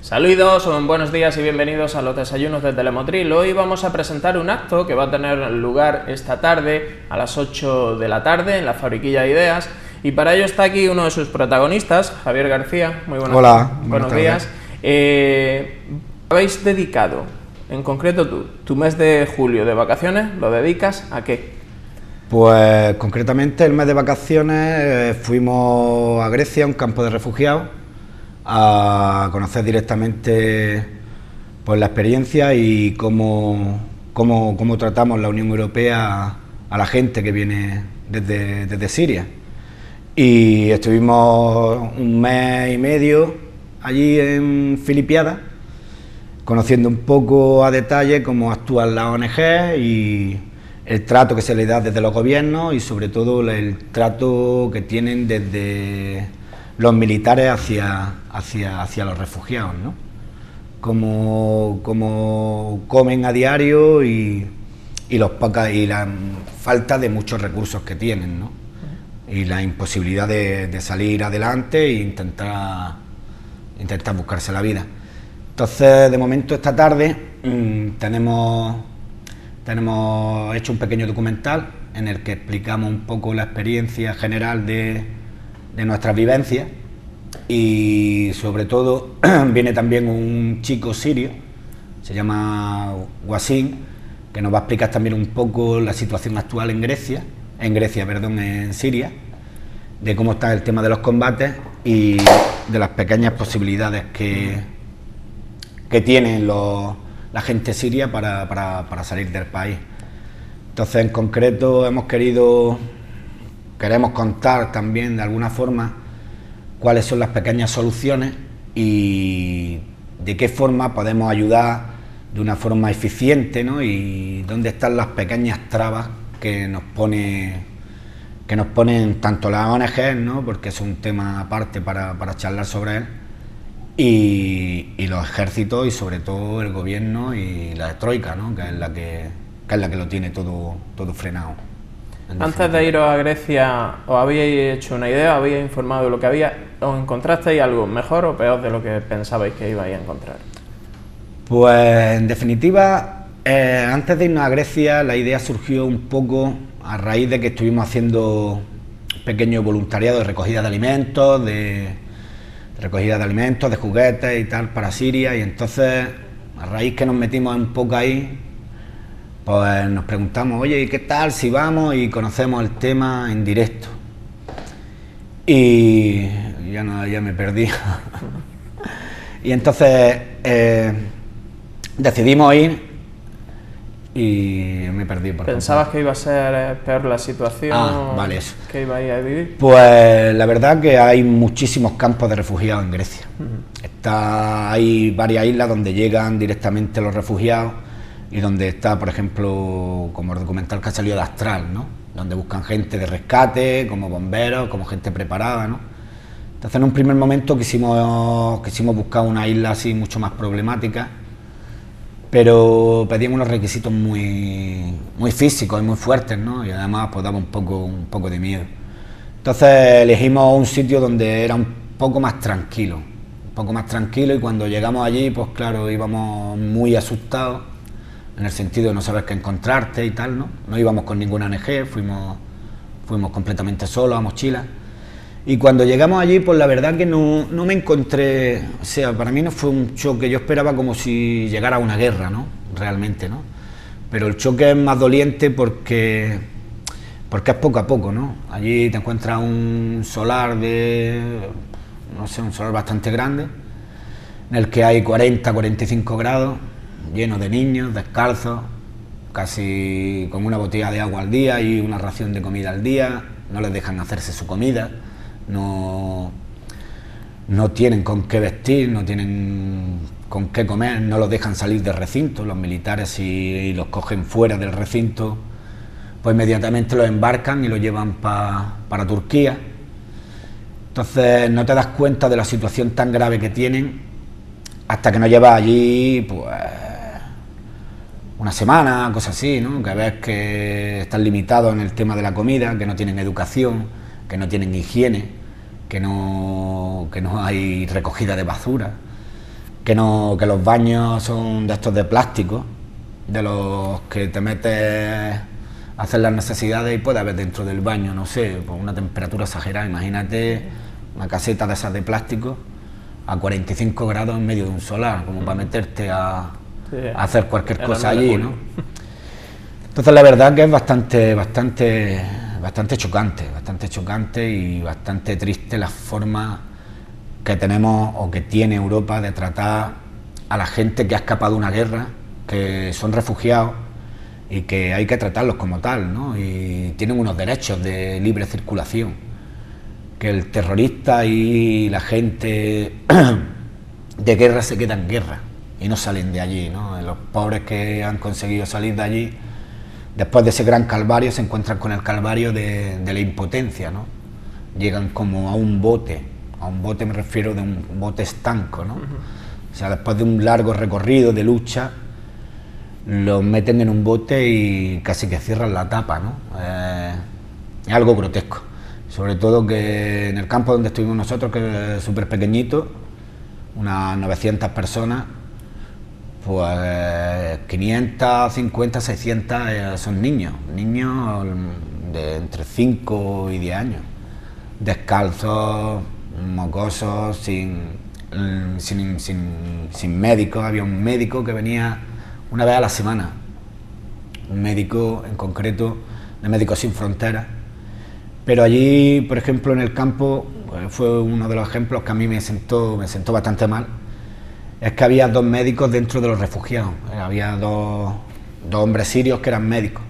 Saludos, buenos días y bienvenidos a los desayunos de Telemotril. Hoy vamos a presentar un acto que va a tener lugar esta tarde a las 8 de la tarde en la Fabriquilla de Ideas, y para ello está aquí uno de sus protagonistas, Javier García. Muy buenas. Hola, buenos días. Habéis dedicado, en concreto tu mes de julio de vacaciones, ¿lo dedicas a qué? Pues concretamente el mes de vacaciones fuimos a Grecia, a un campo de refugiados, a conocer directamente pues, la experiencia y cómo tratamos la Unión Europea a la gente que viene desde Siria. Y estuvimos un mes y medio allí en Filipiada, conociendo un poco a detalle cómo actúan las ONG y el trato que se les da desde los gobiernos y sobre todo el trato que tienen desde los militares hacia los refugiados, ¿no? Cómo comen a diario y la falta de muchos recursos que tienen, ¿no? Y la imposibilidad de salir adelante e intentar buscarse la vida. Entonces, de momento, esta tarde tenemos hecho un pequeño documental en el que explicamos un poco la experiencia general de nuestras vivencias y sobre todo viene también un chico sirio, se llama Wasim, que nos va a explicar también un poco la situación actual en Siria, de cómo está el tema de los combates y de las pequeñas posibilidades que tienen la gente siria para salir del país. Entonces, en concreto, queremos contar también de alguna forma cuáles son las pequeñas soluciones y de qué forma podemos ayudar de una forma eficiente, ¿no? Y dónde están las pequeñas trabas que nos ponen tanto las ONG, ¿no? Porque es un tema aparte para charlar sobre él, y los ejércitos y sobre todo el gobierno y la troika, ¿no? que es la que lo tiene todo frenado. Antes de iros a Grecia, ¿os habíais hecho una idea, habíais informado de lo que había? ¿Os encontrasteis algo mejor o peor de lo que pensabais que ibais a encontrar? Pues en definitiva, antes de irnos a Grecia, la idea surgió un poco a raíz de que estuvimos haciendo pequeño voluntariado de recogida de alimentos, de juguetes y tal para Siria, y entonces a raíz que nos metimos un poco ahí, pues nos preguntamos, oye, ¿y qué tal si vamos y conocemos el tema en directo? Y ya me perdí. Y entonces decidimos ir y me perdí. ¿Pensabas que iba a ser peor la situación? Vale, eso. ¿Que ibais a vivir? Pues la verdad que hay muchísimos campos de refugiados en Grecia. Hay varias islas donde llegan directamente los refugiados y donde está, por ejemplo, como el documental que ha salido de Astral, ¿no? Donde buscan gente de rescate, como bomberos, como gente preparada, ¿no? Entonces, en un primer momento quisimos buscar una isla así mucho más problemática, pero pedíamos unos requisitos muy físicos y muy fuertes, ¿no? Y además pues daba un poco de miedo. Entonces elegimos un sitio donde era un poco más tranquilo, y cuando llegamos allí, pues claro, íbamos muy asustados, en el sentido de no saber qué encontrarte y tal, ¿no? No íbamos con ninguna ONG, fuimos completamente solos, a mochila. Y cuando llegamos allí, pues la verdad que no me encontré, o sea, para mí no fue un choque, yo esperaba como si llegara una guerra, ¿no? Realmente, ¿no? Pero el choque es más doliente porque es poco a poco, ¿no? Allí te encuentras un solar un solar bastante grande, en el que hay 40-45 grados, lleno de niños, descalzos, casi con una botella de agua al día y una ración de comida al día, no les dejan hacerse su comida. No tienen con qué vestir, no tienen con qué comer, no los dejan salir del recinto. Los militares, si los cogen fuera del recinto, pues inmediatamente los embarcan y los llevan para Turquía. Entonces no te das cuenta de la situación tan grave que tienen hasta que no llevas allí pues una semana, cosas así, ¿no? Que ves que están limitados en el tema de la comida, que no tienen educación, que no tienen higiene, que no hay recogida de basura. que los baños son de estos de plástico, de los que te metes a hacer las necesidades y puede haber dentro del baño, no sé, con una temperatura exagerada. Imagínate una caseta de esas de plástico a 45 grados en medio de un solar, como para meterte a hacer cualquier cosa allí, ¿no? Entonces la verdad que es bastante chocante y bastante triste la forma que tenemos o que tiene Europa de tratar a la gente que ha escapado de una guerra, que son refugiados y que hay que tratarlos como tal, ¿no? Y tienen unos derechos de libre circulación, que el terrorista y la gente de guerra se quedan en guerra y no salen de allí, ¿no? Los pobres que han conseguido salir de allí, después de ese gran calvario, se encuentran con el calvario de la impotencia, ¿no? Llegan como a un bote me refiero de un bote estanco, ¿no? O sea, después de un largo recorrido de lucha, los meten en un bote y casi que cierran la tapa, ¿no? Es algo grotesco, sobre todo que en el campo donde estuvimos nosotros, que es súper pequeñito, unas 900 personas, pues 550, 600 son niños de entre 5 y 10 años, descalzos, mocosos, sin médicos. Había un médico que venía una vez a la semana, un médico en concreto de Médicos Sin Fronteras, pero allí, por ejemplo, en el campo, fue uno de los ejemplos que a mí me sentó bastante mal. Es que había 2 médicos dentro de los refugiados, había dos hombres sirios que eran médicos.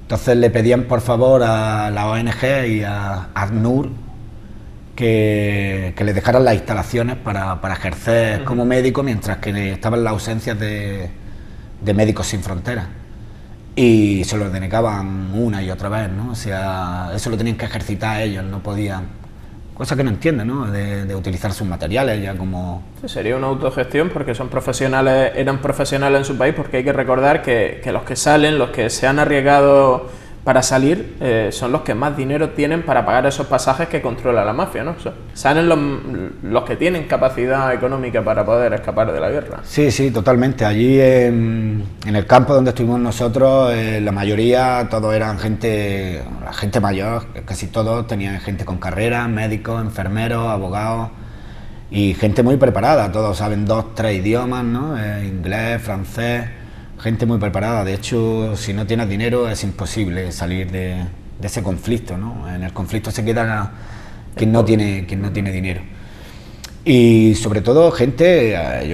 Entonces le pedían por favor a la ONG y a ACNUR que les dejaran las instalaciones para ejercer como médico, mientras que estaban las ausencias de Médicos Sin Fronteras. Y se lo denegaban una y otra vez, ¿no? O sea, eso lo tenían que ejercitar ellos, no podían. Cosa que no entienden, ¿no? De utilizar sus materiales ya como... Sí, sería una autogestión porque eran profesionales en su país, porque hay que recordar que los que salen, los que se han arriesgado para salir, son los que más dinero tienen para pagar esos pasajes que controla la mafia, ¿no? O sea, salen los que tienen capacidad económica para poder escapar de la guerra. Sí, totalmente. Allí en el campo donde estuvimos nosotros, la mayoría, todos eran gente mayor, casi todos tenían gente con carrera, médicos, enfermeros, abogados y gente muy preparada. Todos saben 2, 3 idiomas, ¿no? Inglés, francés. Gente muy preparada. De hecho, si no tienes dinero es imposible salir de ese conflicto, ¿no? En el conflicto se queda quien no tiene dinero. Y sobre todo yo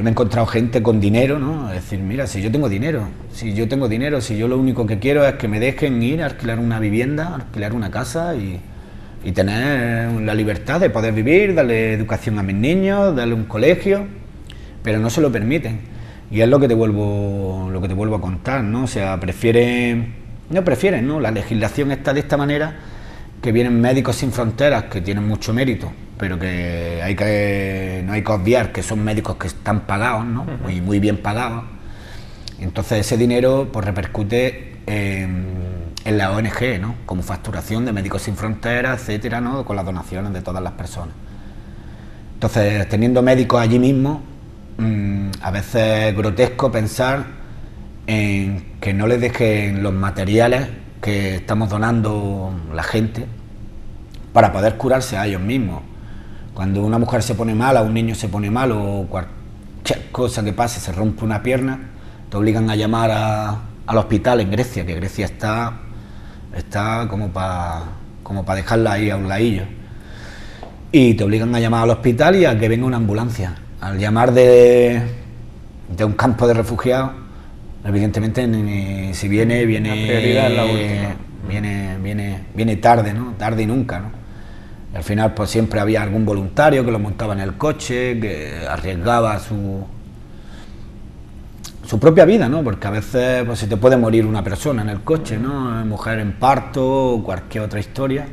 me he encontrado gente con dinero, ¿no? Es decir, mira, si yo tengo dinero, si yo lo único que quiero es que me dejen ir a alquilar una vivienda, alquilar una casa y tener la libertad de poder vivir, darle educación a mis niños, darle un colegio, pero no se lo permiten. Y es lo que te vuelvo a contar, ¿no? O sea, no prefieren, ¿no? La legislación está de esta manera, que vienen Médicos Sin Fronteras, que tienen mucho mérito, pero que no hay que obviar que son médicos que están pagados, ¿no? Muy bien pagados. Entonces ese dinero pues repercute en la ONG, ¿no? Como facturación de Médicos Sin Fronteras, etcétera, ¿no? Con las donaciones de todas las personas. Entonces, teniendo médicos allí mismo, a veces es grotesco pensar en que no les dejen los materiales que estamos donando la gente para poder curarse a ellos mismos. Cuando una mujer se pone mala, un niño se pone mal o cualquier cosa que pase, se rompe una pierna, te obligan a llamar al hospital en Grecia, que Grecia está como para dejarla ahí a un ladillo. Y te obligan a llamar al hospital y a que venga una ambulancia. Al llamar de un campo de refugiados, evidentemente si viene tarde, ¿no? Tarde y nunca, ¿no? Y al final pues siempre había algún voluntario que lo montaba en el coche, que arriesgaba su propia vida, ¿no? Porque a veces pues se te puede morir una persona en el coche, ¿no? Mujer en parto o cualquier otra historia.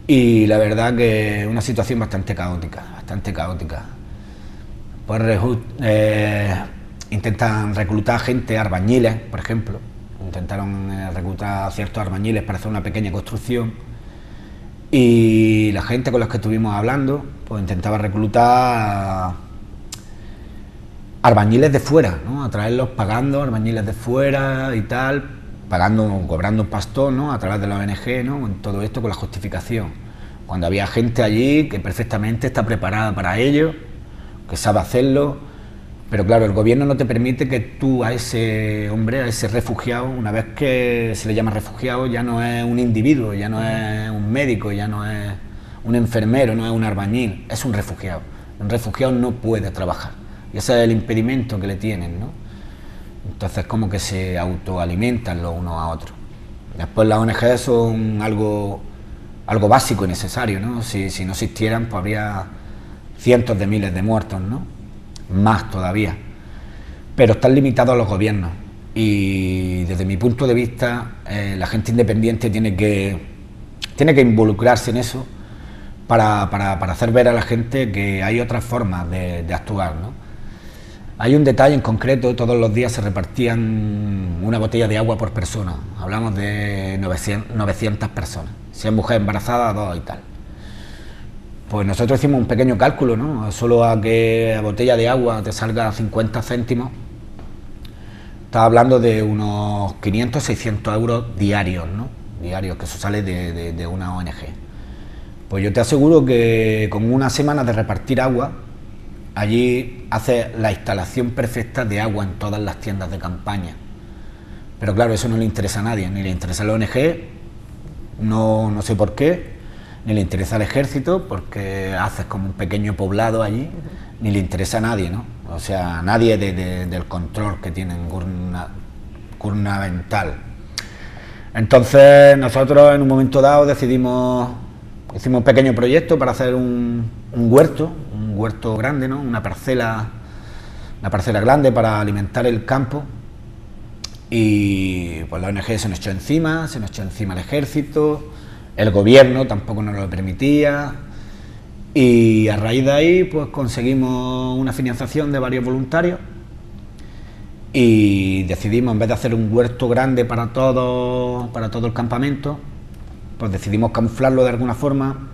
Y la verdad que es una situación bastante caótica. Pues intentan reclutar gente, albañiles, por ejemplo. Intentaron reclutar a ciertos albañiles para hacer una pequeña construcción. Y la gente con la que estuvimos hablando, pues intentaba reclutar albañiles de fuera, ¿no? A traerlos pagando, albañiles de fuera y tal, cobrando un pastón, ¿no? A través de la ONG, ¿no? Con todo esto con la justificación. Cuando había gente allí que perfectamente está preparada para ello, que sabe hacerlo, pero claro, el gobierno no te permite que tú a ese hombre, a ese refugiado, una vez que se le llama refugiado, ya no es un individuo, ya no es un médico, ya no es un enfermero, no es un albañil, es un refugiado. Un refugiado no puede trabajar, y ese es el impedimento que le tienen, ¿no? Entonces como que se autoalimentan los unos a otros. Después las ONG son algo básico y necesario, ¿no? Si no existieran, pues habría cientos de miles de muertos, ¿no? Más todavía, pero están limitados a los gobiernos, y desde mi punto de vista la gente independiente tiene que involucrarse en eso para hacer ver a la gente que hay otras formas de actuar, ¿no? Hay un detalle en concreto: todos los días se repartían una botella de agua por persona, hablamos de 900 personas, si es mujer embarazada, 2 y tal. Pues nosotros hicimos un pequeño cálculo, ¿no? Solo a que la botella de agua te salga 50 céntimos, estás hablando de unos 500, 600 euros diarios, ¿no? Diarios, que eso sale de una ONG. Pues yo te aseguro que con una semana de repartir agua, allí hace la instalación perfecta de agua en todas las tiendas de campaña. Pero claro, eso no le interesa a nadie, ni le interesa a la ONG, no sé por qué, ni le interesa al ejército, porque haces como un pequeño poblado allí, ni le interesa a nadie, ¿no? O sea, nadie del control que tienen gubernamental. Entonces nosotros en un momento dado hicimos un pequeño proyecto para hacer un huerto grande, ¿no? Una parcela grande para alimentar el campo, y pues la ONG se nos echó encima el ejército. El gobierno tampoco nos lo permitía, y a raíz de ahí pues conseguimos una financiación de varios voluntarios y decidimos, en vez de hacer un huerto grande para todo el campamento, pues decidimos camuflarlo de alguna forma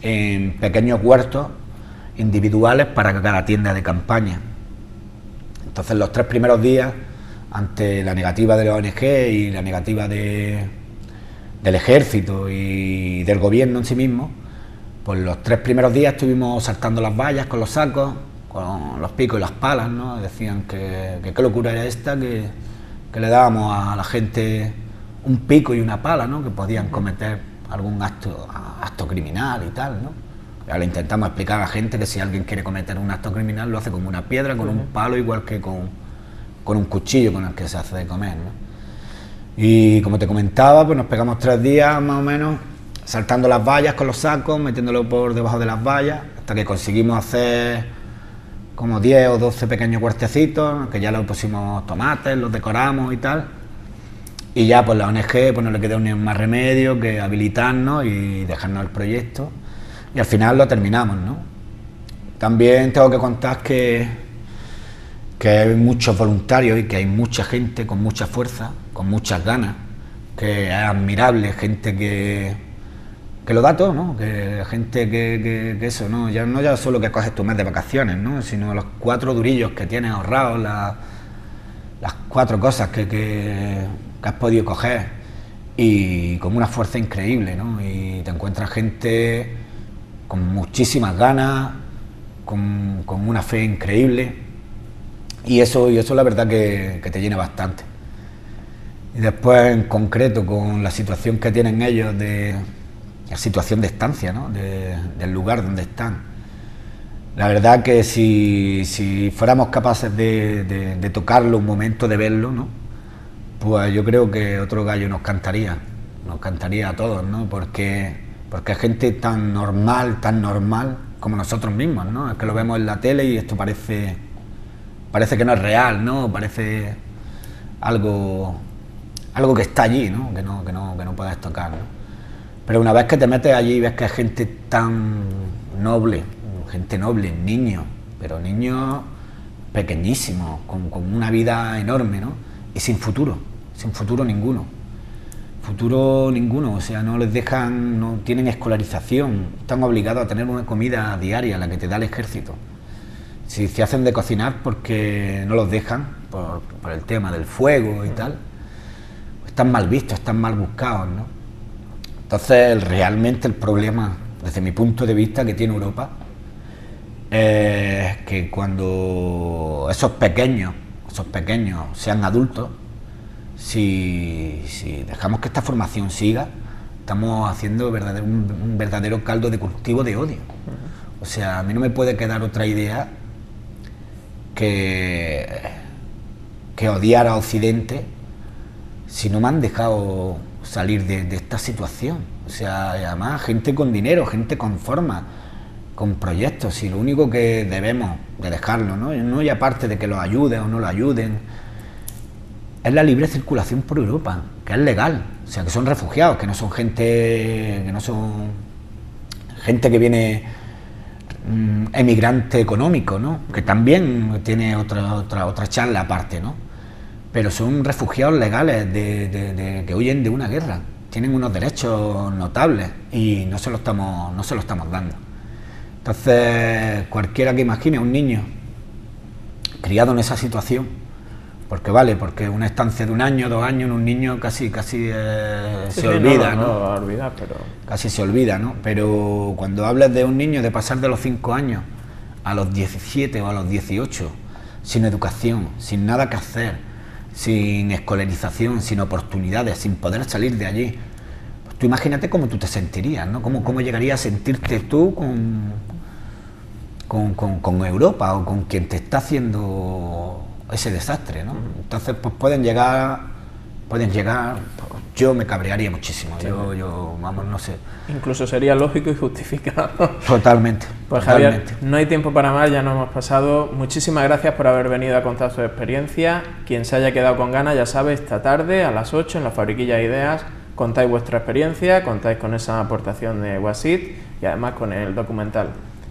en pequeños huertos individuales para cada tienda de campaña. Entonces los 3 primeros días, ante la negativa de la ONG y la negativa del ejército y del gobierno en sí mismo, pues los 3 primeros días estuvimos saltando las vallas con los sacos, con los picos y las palas, ¿no? Decían que qué locura era esta, que le dábamos a la gente un pico y una pala, ¿no? Que podían cometer algún acto criminal y tal, ¿no? Ya le intentamos explicar a la gente que si alguien quiere cometer un acto criminal lo hace con una piedra, con un palo, igual que con un cuchillo con el que se hace de comer, ¿no? Y como te comentaba, pues nos pegamos 3 días más o menos saltando las vallas con los sacos, metiéndolo por debajo de las vallas, hasta que conseguimos hacer como 10 o 12 pequeños huertecitos, que ya los pusimos tomates, los decoramos y tal. Y ya pues la ONG pues no le quedó ni más remedio que habilitarnos y dejarnos el proyecto, y al final lo terminamos, ¿no? También tengo que contar que hay muchos voluntarios y que hay mucha gente con mucha fuerza, con muchas ganas, que es admirable, gente que lo da todo, ¿no? Que gente que eso, ¿no? Ya solo que coges tu mes de vacaciones, ¿no? Sino los 4 durillos que tienes ahorrados, las 4 cosas que has podido coger, y con una fuerza increíble, ¿no? Y te encuentras gente con muchísimas ganas, con una fe increíble, y eso la verdad que te llena bastante. Y después, en concreto, con la situación que tienen ellos, la situación de estancia, ¿no? Del lugar donde están, la verdad que si fuéramos capaces de tocarlo un momento, de verlo, ¿no? Pues yo creo que otro gallo nos cantaría a todos, ¿no? Porque es gente tan normal como nosotros mismos, ¿no? Es que lo vemos en la tele y esto parece que no es real, ¿no? Parece algo que está allí, ¿no? Que no puedes tocar, ¿no? Pero una vez que te metes allí y ves que hay gente tan noble, niños, pero niños pequeñísimos, con una vida enorme, ¿no? Y sin futuro ninguno, o sea, no les dejan, no tienen escolarización, están obligados a tener una comida diaria, la que te da el ejército. Si se hacen de cocinar porque no los dejan, por el tema del fuego y tal, están mal vistos, están mal buscados, ¿no? Entonces, realmente el problema, desde mi punto de vista, que tiene Europa, es que cuando esos pequeños sean adultos, si dejamos que esta formación siga, estamos haciendo un verdadero caldo de cultivo de odio. O sea, a mí no me puede quedar otra idea que odiar a Occidente si no me han dejado salir de esta situación. O sea, además, gente con dinero, gente con forma, con proyectos, y lo único que debemos de dejarlo, no y aparte de que los ayuden o no lo ayuden, es la libre circulación por Europa, que es legal, o sea, que son refugiados, que no son gente que viene emigrante económico, ¿no? Que también tiene otra charla aparte, ¿no? Pero son refugiados legales que huyen de una guerra, tienen unos derechos notables y no se lo estamos dando. Entonces, cualquiera que imagine a un niño criado en esa situación, porque una estancia de 1 año, 2 años en un niño casi se olvida, ¿no? No va a olvidar, pero... Casi se olvida, ¿no? Pero cuando hablas de un niño de pasar de los 5 años a los 17 o a los 18, sin educación, sin nada que hacer, sin escolarización, sin oportunidades, sin poder salir de allí, pues tú imagínate cómo tú te sentirías, ¿no? Cómo llegarías a sentirte tú con Europa o con quien te está haciendo ese desastre, ¿no? Entonces, pues pueden llegar, yo me cabrearía muchísimo, sí. yo vamos, no sé. Incluso sería lógico y justificado. Totalmente. Pues totalmente. Javier, no hay tiempo para más, ya nos hemos pasado. Muchísimas gracias por haber venido a contar su experiencia. Quien se haya quedado con ganas, ya sabe, esta tarde a las 8 en la Fabriquilla de Ideas contáis vuestra experiencia, contáis con esa aportación de Wasit y además con el documental.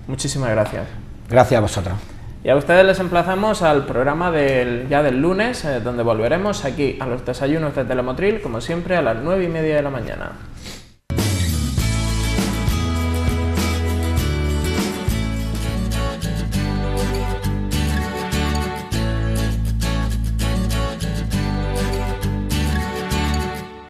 Muchísimas gracias. Gracias a vosotros. Y a ustedes les emplazamos al programa del lunes, donde volveremos aquí a los desayunos de Telemotril, como siempre, a las 9:30 de la mañana.